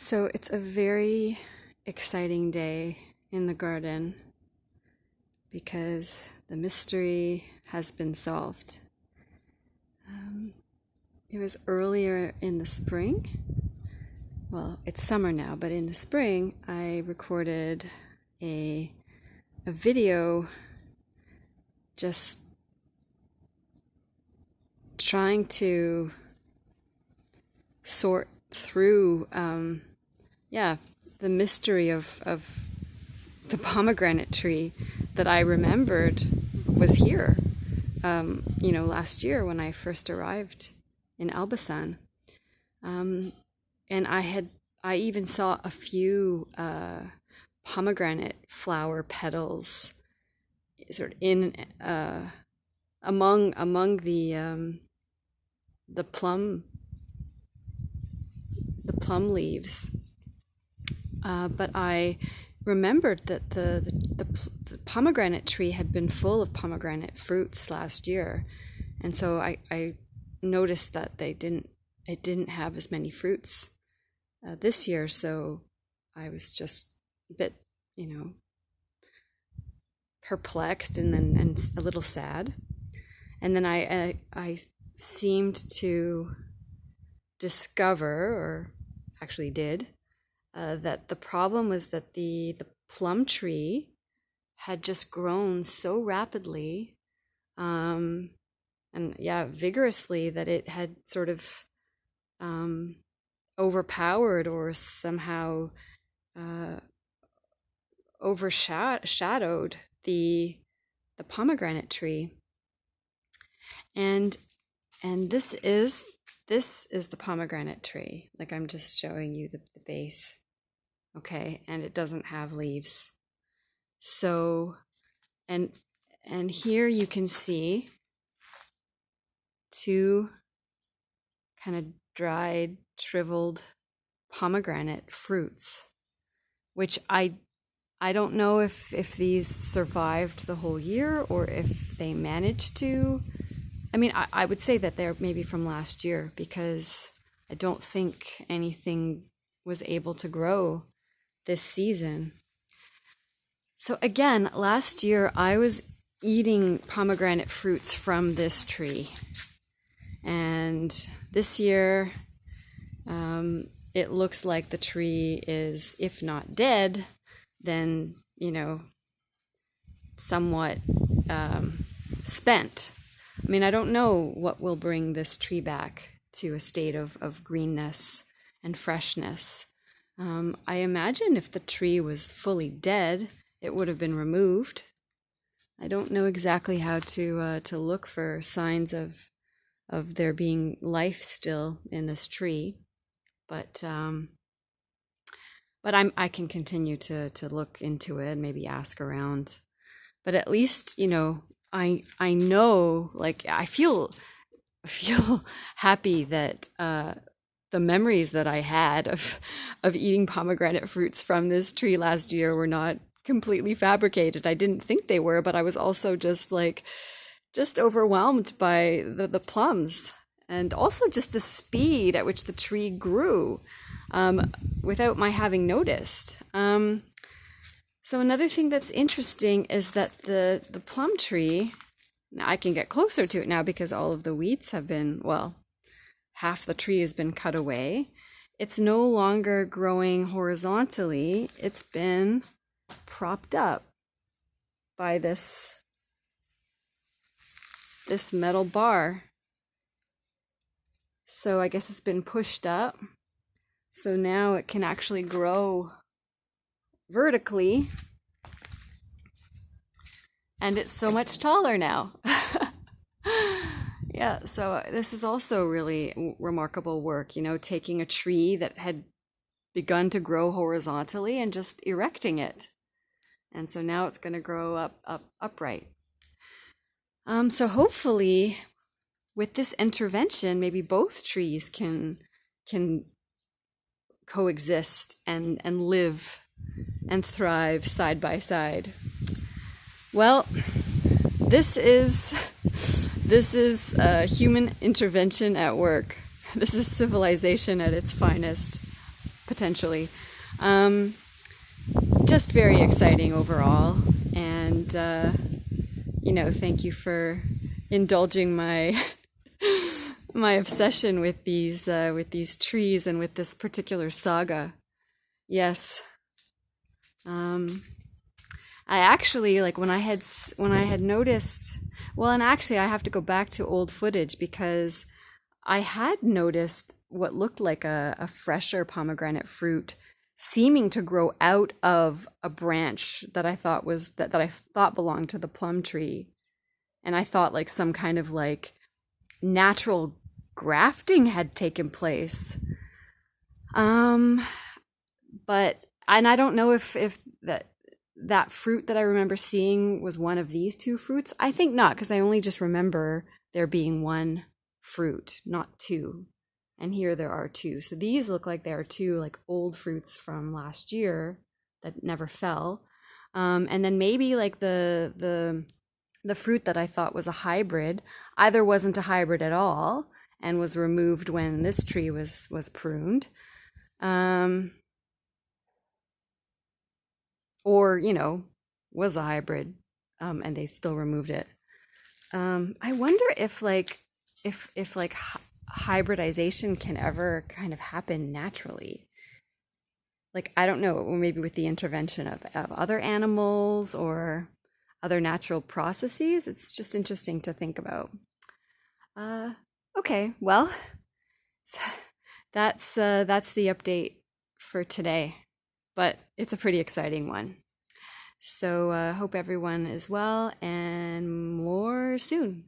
So it's a very exciting day in the garden because the mystery has been solved. It was earlier in the spring. Well, it's summer now, but in the spring I recorded a video just trying to sort through the mystery of the pomegranate tree that I remembered was here last year when I first arrived in Elbasan. And I even saw a few pomegranate flower petals sort of in among the plum leaves, but I remembered that the pomegranate tree had been full of pomegranate fruits last year, and so I noticed that it didn't have as many fruits this year. So I was just a bit, perplexed and a little sad. And then I seemed to discover, or actually did, that the problem was that the plum tree had just grown so rapidly vigorously that it had sort of overpowered or somehow overshadowed the pomegranate tree. And this is the pomegranate tree. Like, I'm just showing you the base. Okay, and it doesn't have leaves. So, and here you can see two kind of dried, shriveled pomegranate fruits, which I don't know if these survived the whole year or if they managed to. I mean, I would say that they're maybe from last year, because I don't think anything was able to grow this season. So again, last year I was eating pomegranate fruits from this tree. And this year, it looks like the tree is, if not dead, then, somewhat spent. I mean, I don't know what will bring this tree back to a state of greenness and freshness. I imagine if the tree was fully dead, it would have been removed. I don't know exactly how to look for signs of there being life still in this tree, but I can continue to look into it and maybe ask around. But at least, I know, like, I feel happy that the memories that I had of eating pomegranate fruits from this tree last year were not completely fabricated. I didn't think they were, but I was also just overwhelmed by the plums, and also just the speed at which the tree grew without my having noticed. So another thing that's interesting is that the plum tree, I can get closer to it now because all of the weeds have been, half the tree has been cut away. It's no longer growing horizontally. It's been propped up by this metal bar. So I guess it's been pushed up. So now it can actually grow vertically, and it's so much taller now. Yeah, so this is also really remarkable work, taking a tree that had begun to grow horizontally and just erecting it. And so now it's going to grow upright. So hopefully with this intervention, maybe both trees can coexist and live and thrive side by side. Well, this is human intervention at work. This is civilization at its finest. potentially. Um, just very exciting overall. And, thank you for indulging my my obsession with these trees and with this particular saga. Yes. Um, I actually like when I had noticed, well, and actually I have to go back to old footage because I had noticed what looked like a fresher pomegranate fruit seeming to grow out of a branch that I thought that I thought belonged to the plum tree. And I thought like some kind of like natural grafting had taken place. Um, and I don't know if that fruit that I remember seeing was one of these two fruits. I think not, because I only just remember there being one fruit, not two. And here there are two. So these look like they are two like old fruits from last year that never fell. And then maybe like the fruit that I thought was a hybrid either wasn't a hybrid at all and was removed when this tree was pruned. Um, or was a hybrid, and they still removed it. I wonder if hybridization can ever kind of happen naturally. Like I don't know, or maybe with the intervention of other animals or other natural processes. It's just interesting to think about. Uh, okay, well, that's the update for today, but it's a pretty exciting one. So hope everyone is well and more soon.